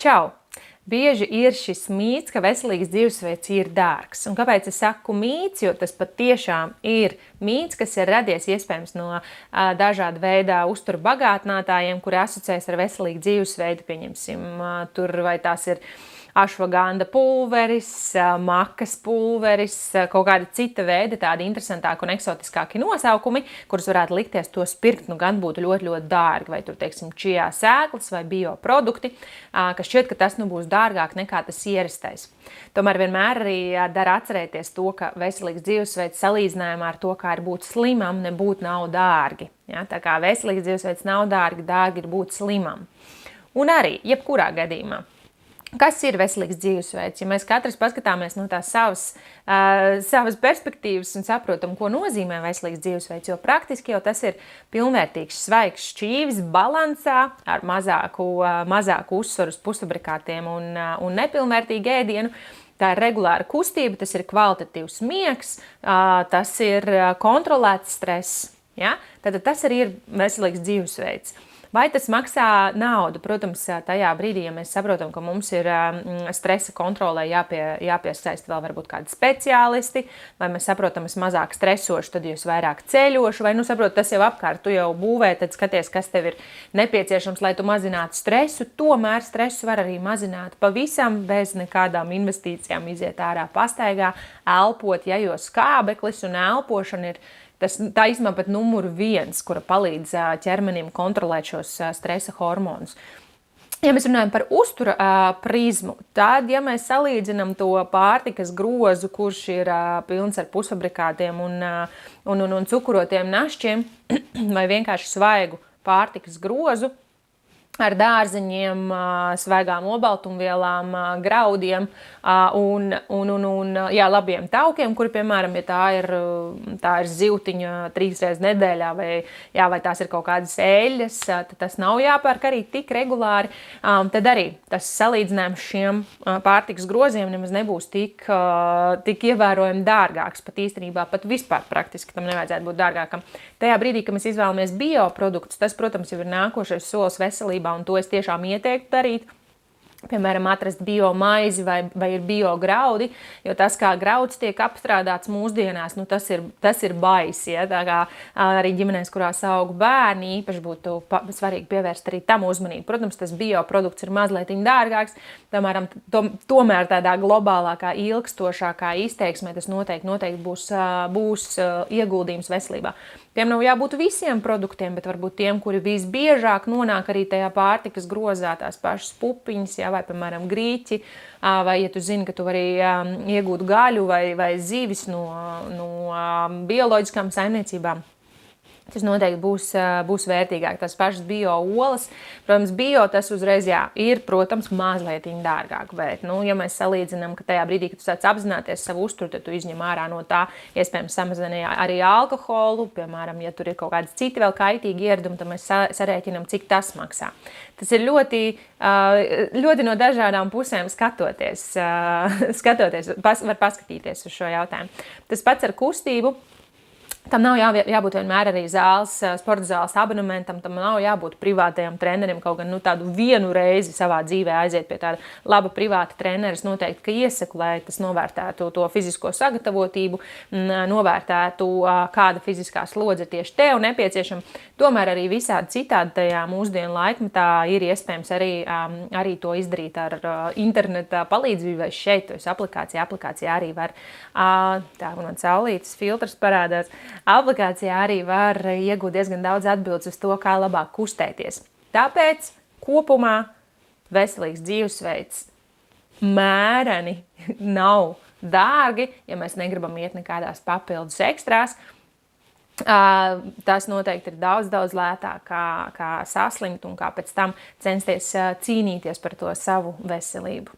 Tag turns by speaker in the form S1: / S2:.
S1: Čau! Bieži ir šis mīts, ka veselīgs dzīvesveids ir dārgs. Un kāpēc es saku mīts? Jo tas patiešām ir mīts, kas ir radies iespējams no dažāda veida uzturu bagātinātājiem, kuri asociēs ar veselīgu dzīvesveidu, pieņemsim, tur vai tās ir ašvaganda pulveris, makas pulveris, kaut kāda cita veida, tādi interesantāki un eksotiskāki nosaukumi, kurus varētu likties tos pirkt, gan būtu ļoti, ļoti dārgi, vai tur, teiksim, čijā sēklas vai bioprodukti, kas šķiet, ka tas būs dārgāk nekā tas ierastais. Tomēr vienmēr arī dara atcerēties to, ka veselīgs dzīvesveids salīdzinājumā ar to, kā ir būt slimam, nebūtu nav dārgi. Ja? Tā kā veselīgs dzīvesveids nav dārgi, dārgi ir būt slimam. Un arī, jebkurā gadījumā, kas ir veselīgs dzīvesveids? Ja mēs katrs paskatāmies no tās savas perspektīvas un saprotam, ko nozīmē veselīgs dzīvesveids, jo praktiski jau tas ir pilnvērtīgs, svaigs šķīvis balansā ar mazāku uzsvaru uz pusfabrikātiem un nepilnvērtīgu ēdienu. Tā ir regulāra kustība, tas ir kvalitatīvs miegs, tas ir kontrolēts stress. Ja? Tātad tas arī ir veselīgs dzīvesveids. Vai tas maksā naudu? Protams, tajā brīdī, ja mēs saprotam, ka mums ir stresa kontrolē jāpiesaista vēl varbūt kādi speciālisti, vai mēs saprotam, es mazāk stresošu, tad jūs vairāk ceļošu, vai saprot, tas jau apkārt, tu jau būvē, tad skaties, kas tev ir nepieciešams, lai tu mazinātu stresu. Tomēr stresu var arī mazināt pavisam bez nekādām investīcijām, iziet ārā pastaigā, elpot, ja jo skābeklis un elpošana ir tā īstenībā pat numuru 1, kura palīdz ķermenim kontrolēt šos stresa hormonus. Ja mēs runājam par uztura prizmu, tad, ja mēs salīdzinām to pārtikas grozu, kurš ir pilns ar pusfabrikātiem un cukurotiem našķiem, vai vienkārši svaigu pārtikas grozu, ar dārzeņiem, svaigām olbaltumvielām, graudiem un labiem taukiem, kuri, piemēram, ja tā ir zivtiņa 3 reizes nedēļā vai tās ir kaut kādas eļļas, tad tas nav jāpērk arī tik regulāri. Tad arī tas salīdzinājums šiem pārtikas groziem nemaz nebūs tik ievērojami dārgāks. Pat īstenībā, pat vispār praktiski tam nevajadzētu būt dārgākam. Tajā brīdī, kad mēs izvēlamies bioproduktus, tas, protams, jau ir nākošais solis veselībā, un to es tiešām ieteiktu darīt. Piemēram, atrast biomaizi vai ir biograudi, jo tas, kā grauds tiek apstrādāts mūsdienās, tas ir baisi. Ja? Tā kā arī ģimenēs, kurās aug bērni, īpaši būtu svarīgi pievērst arī tam uzmanību. Protams, tas bioprodukts ir mazliet dārgāks, tomēr tādā globālākā, ilgstošākā izteiksmē tas noteikti būs ieguldījums veselībā. Tiem nav jābūt visiem produktiem, bet varbūt tiem, kuri visbiežāk nonāk arī tajā pārtikas grozā, tās pašas pupiņas, ja, vai, piemēram, grīķi, vai, ja tu zini, ka tu vari iegūt gaļu vai zivis no bioloģiskām saimniecībām. Tas noteikti būs vērtīgāk. Tās pašas bio-olas. Protams, bio tas uzreiz ir, protams, mazliet dārgāk, bet, ja mēs salīdzinām, ka tajā brīdī, kad tu sāc apzināties savu uzturu, tad tu izņem ārā no tā, iespējams, samazina arī alkoholu, piemēram, ja tur ir kaut kādas citi vēl kaitīgi ieradumi, tad mēs sarēķinām, cik tas maksā. Tas ir ļoti no dažādām pusēm skatoties, var paskatīties uz šo jautājumu. Tas pats ar kustību. Tam nav jābūt vienmēr arī sporta zāles abonementam, tam nav jābūt privātajam trenerim, kaut gan tādu vienu reizi savā dzīvē aiziet pie tāda laba privāta treneris noteikti, ka iesaku, lai tas novērtētu to fizisko sagatavotību, novērtētu, kāda fiziskā slodze tieši tev nepieciešama. Tomēr arī visādi citādi tajā mūsdienu laikmetā ir iespējams arī to izdarīt ar interneta palīdzību vai šeit, to aplikācijā arī var, tā man saulītes filtrs parādās, aplikācijā arī var iegūt diezgan daudz atbildes uz to, kā labāk kustēties. Tāpēc kopumā veselīgs dzīvesveids mēreni nav dārgi, ja mēs negribam iet nekādās papildus ekstrās. Tas noteikti ir daudz lētāk, kā saslimt un kā pēc tam censties cīnīties par to savu veselību.